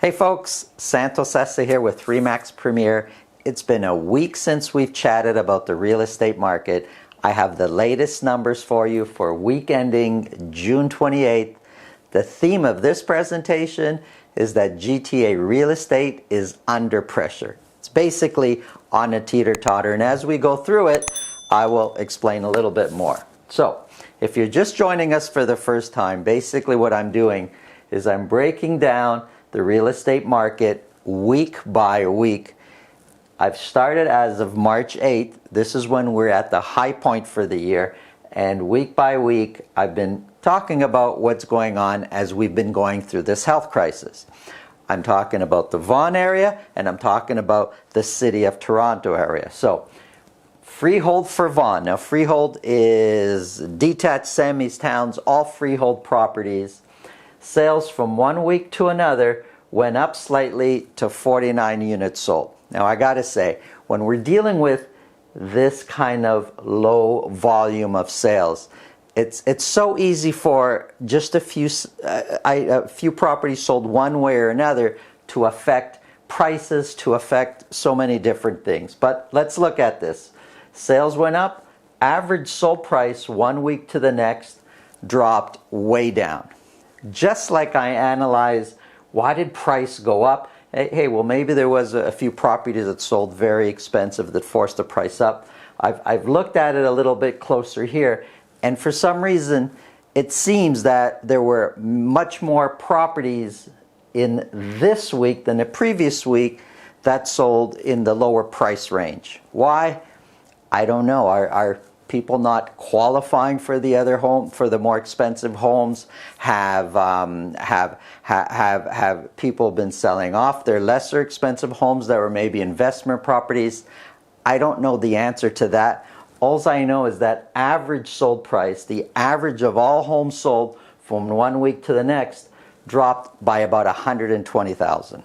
Hey folks, Santos Essa here with RE/MAX Premier. It's been a week since we've chatted about the real estate market. I have the latest numbers for you for week ending June 28th. The theme of this presentation is that GTA real estate is under pressure. It's basically on a teeter-totter, and as we go through it, I will explain a little bit more. So, if you're just joining us for the first time, basically what I'm doing is I'm breaking down the real estate market week by week. I've started as of March 8th. This is when we're at the high point for the year. And week by week, I've been talking about what's going on as we've been going through this health crisis. I'm talking about the Vaughan area, and I'm talking about the city of Toronto area. So, freehold for Vaughan. Now, freehold is detached semis, towns, all freehold properties. Sales from one week to another went up slightly to 49 units sold. Now, I gotta say, when we're dealing with this kind of low volume of sales, it's so easy for just a few properties sold one way or another to affect prices, to affect so many different things. But let's look at this. Sales went up, average sold price one week to the next dropped way down. Just like I analyzed, why did price go up? Hey, well, maybe there was a few properties that sold very expensive that forced the price up. I've looked at it a little bit closer here, and for some reason, it seems that there were much more properties in this week than the previous week that sold in the lower price range. Why? I don't know. Are people not qualifying for the other home, for the more expensive homes? Have people been selling off their lesser expensive homes that were maybe investment properties? I don't know the answer to that. All I know is that average sold price, the average of all homes sold from one week to the next, dropped by about 120,000.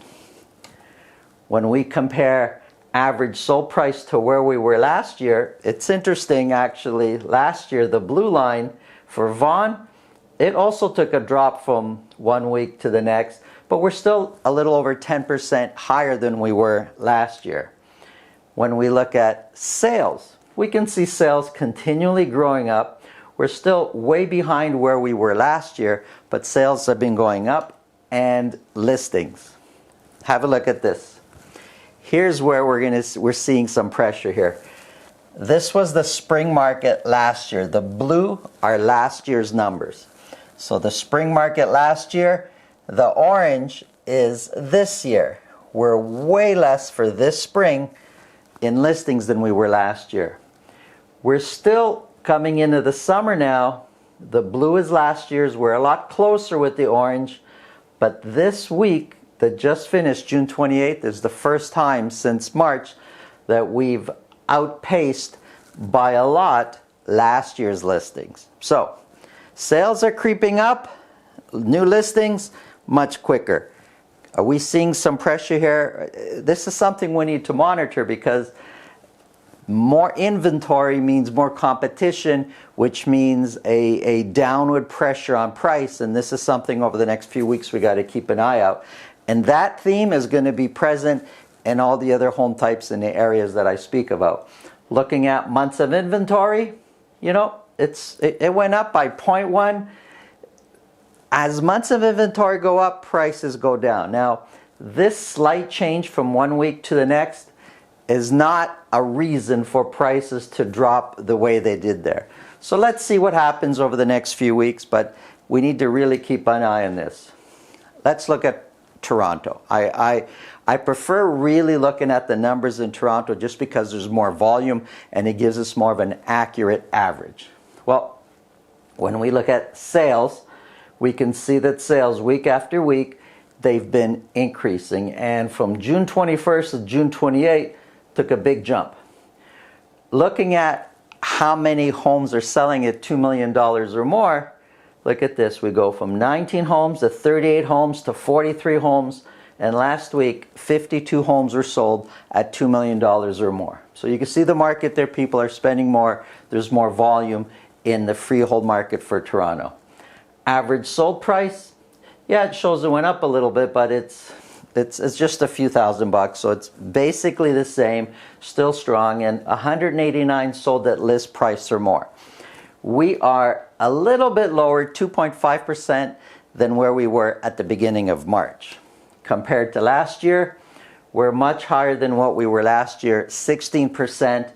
When we compare average sold price to where we were last year, it's interesting actually. Last year, the blue line for Vaughan, it also took a drop from one week to the next, but we're still a little over 10% higher than we were last year. When we look at sales, we can see sales continually growing up. We're still way behind where we were last year, but sales have been going up, and listings. Have a look at this. Here's where we're seeing some pressure here. This was the spring market last year. The blue are last year's numbers. So the spring market last year, the orange is this year. We're way less for this spring in listings than we were last year. We're still coming into the summer now. The blue is last year's. We're a lot closer with the orange. But this week that just finished, June 28th, is the first time since March that we've outpaced by a lot last year's listings. So, sales are creeping up, new listings much quicker. Are we seeing some pressure here? This is something we need to monitor, because more inventory means more competition, which means a downward pressure on price, and this is something over the next few weeks we got to keep an eye out. And that theme is going to be present in all the other home types in the areas that I speak about. Looking at months of inventory, you know, it went up by 0.1. As months of inventory go up, prices go down. Now, this slight change from one week to the next is not a reason for prices to drop the way they did there. So let's see what happens over the next few weeks, but we need to really keep an eye on this. Let's look at Toronto. I prefer really looking at the numbers in Toronto just because there's more volume and it gives us more of an accurate average. Well, when we look at sales, we can see that sales week after week, they've been increasing, and from June 21st to June 28th took a big jump. Looking at how many homes are selling at $2 million or more, look at this. We go from 19 homes to 38 homes to 43 homes. And last week, 52 homes were sold at $2 million or more. So you can see the market there. People are spending more. There's more volume in the freehold market for Toronto. Average sold price, yeah, it shows it went up a little bit, but it's It's just a few $1,000, so it's basically the same, still strong, and 189 sold at list price or more. We are a little bit lower, 2.5%, than where we were at the beginning of March. Compared to last year, we're much higher than what we were last year, 16%.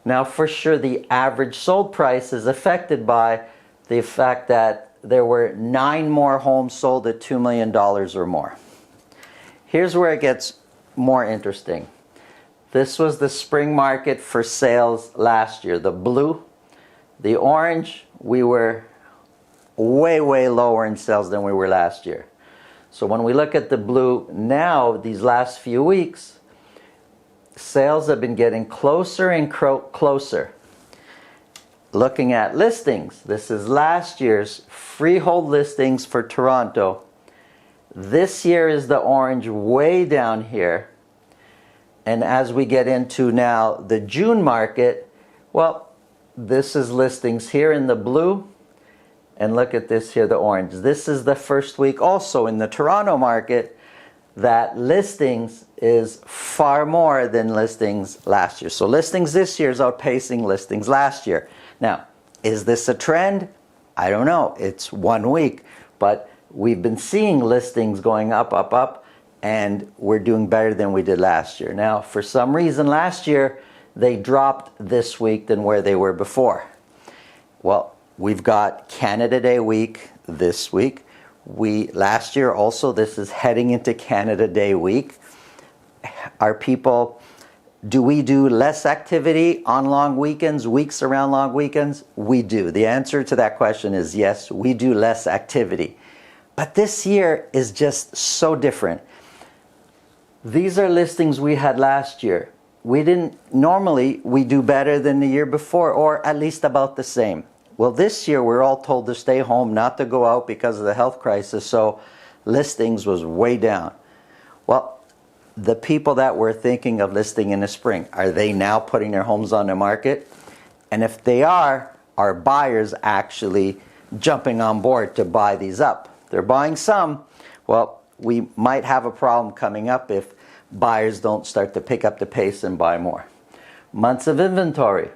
Now, for sure, the average sold price is affected by the fact that there were 9 more homes sold at $2 million or more. Here's where it gets more interesting. This was the spring market for sales last year. The blue, the orange, we were way, way lower in sales than we were last year. So when we look at the blue now, these last few weeks, sales have been getting closer and closer. Looking at listings, this is last year's freehold listings for Toronto. This year is the orange way down here. And as we get into now the June market, well, this is listings here in the blue. And look at this here, the orange. This is the first week also in the Toronto market that listings is far more than listings last year. So listings this year is outpacing listings last year. Now, is this a trend? I don't know. It's 1 week, but we've been seeing listings going up, up, up, and we're doing better than we did last year. Now, for some reason last year, they dropped this week than where they were before. Well, we've got Canada Day week this week. Last year also, this is heading into Canada Day week. Do we do less activity on long weekends, weeks around long weekends? We do. The answer to that question is yes, we do less activity. But this year is just so different. These are listings we had last year. Normally we do better than the year before, or at least about the same. Well, this year we're all told to stay home, not to go out because of the health crisis, so listings was way down. Well, the people that were thinking of listing in the spring, are they now putting their homes on the market? And if they are buyers actually jumping on board to buy these up? They're buying some. Well, we might have a problem coming up if buyers don't start to pick up the pace and buy more. Months of inventory,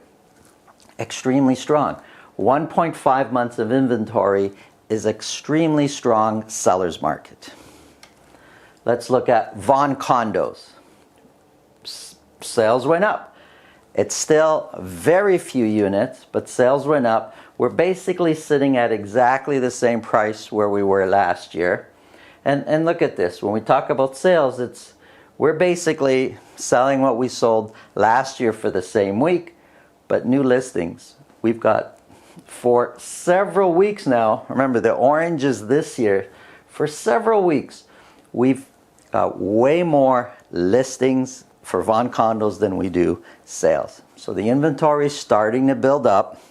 extremely strong. 1.5 months of inventory is extremely strong seller's market. Let's look at Vaughan condos. Sales went up. It's still very few units, but sales went up. We're basically sitting at exactly the same price where we were last year. And look at this. When we talk about sales, we're basically selling what we sold last year for the same week, but new listings. We've got for several weeks now, remember the orange is this year, for several weeks, we've got way more listings for Vaughan condos than we do sales. So the inventory is starting to build up.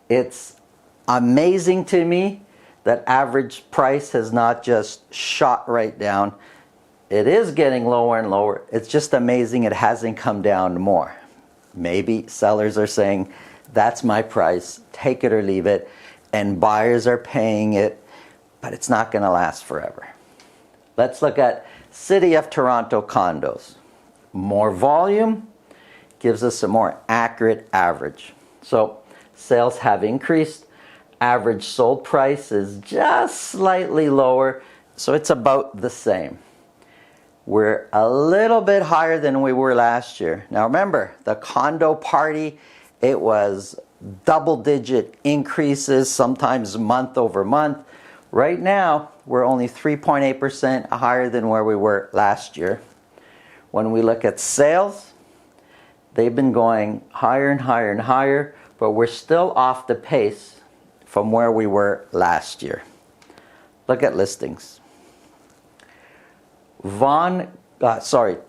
It's amazing to me that average price has not just shot right down. It is getting lower and lower. It's just amazing it hasn't come down more. Maybe sellers are saying, that's my price, take it or leave it, and buyers are paying it, but it's not going to last forever. Let's look at City of Toronto condos. More volume gives us a more accurate average. So sales have increased. Average sold price is just slightly lower, so it's about the same. We're a little bit higher than we were last year. Now remember, the condo party, it was double-digit increases, sometimes month over month. Right now, we're only 3.8% higher than where we were last year. When we look at sales, they've been going higher and higher and higher, but we're still off the pace from where we were last year. Look at listings.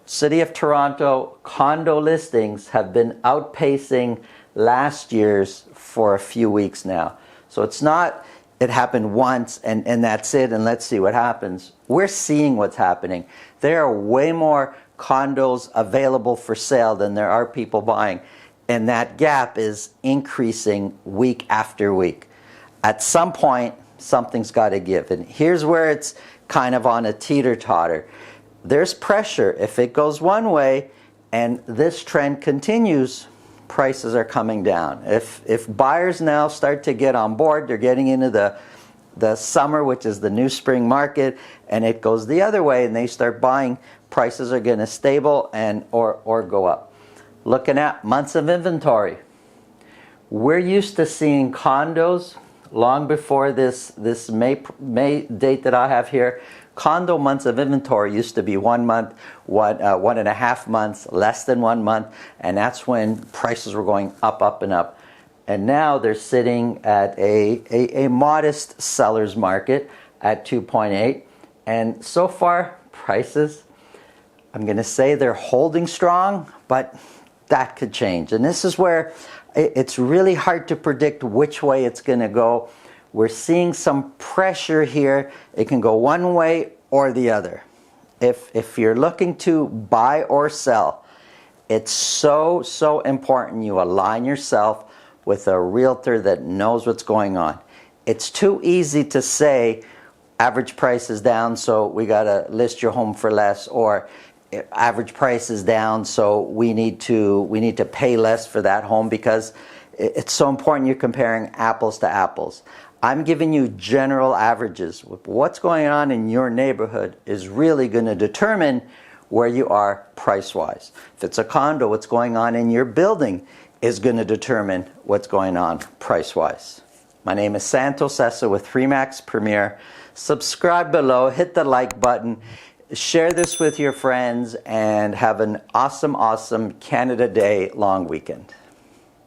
City of Toronto condo listings have been outpacing last year's for a few weeks now. So it's not it happened once and that's it and let's see what happens. We're seeing what's happening. There are way more condos available for sale than there are people buying, and that gap is increasing week after week. At some point, something's got to give, and here's where it's kind of on a teeter-totter. there's pressure. If it goes one way and this trend continues, prices are coming down. If buyers now start to get on board, they're getting into the summer, which is the new spring market, and it goes the other way and they start buying, prices are going to stable and or go up. Looking at months of inventory. We're used to seeing condos long before this May date that I have here. Condo months of inventory used to be 1 month, 1.5 months, less than 1 month, and that's when prices were going up, up, and up. And now they're sitting at a modest seller's market at 2.8. And so far, prices, I'm going to say they're holding strong, but that could change. And this is where it's really hard to predict which way it's going to go. We're seeing some pressure here. It can go one way or the other. If you're looking to buy or sell, it's so important you align yourself with a realtor that knows what's going on. It's too easy to say average price is down, so we got to list your home for less, or average price is down, so we need to pay less for that home, because it's so important you're comparing apples to apples. I'm giving you general averages. What's going on in your neighborhood is really going to determine where you are price-wise. If it's a condo, what's going on in your building is going to determine what's going on price-wise. My name is Santos Essa with RE/MAX Premier. Subscribe below, hit the like button, share this with your friends, and have an awesome Canada Day long weekend.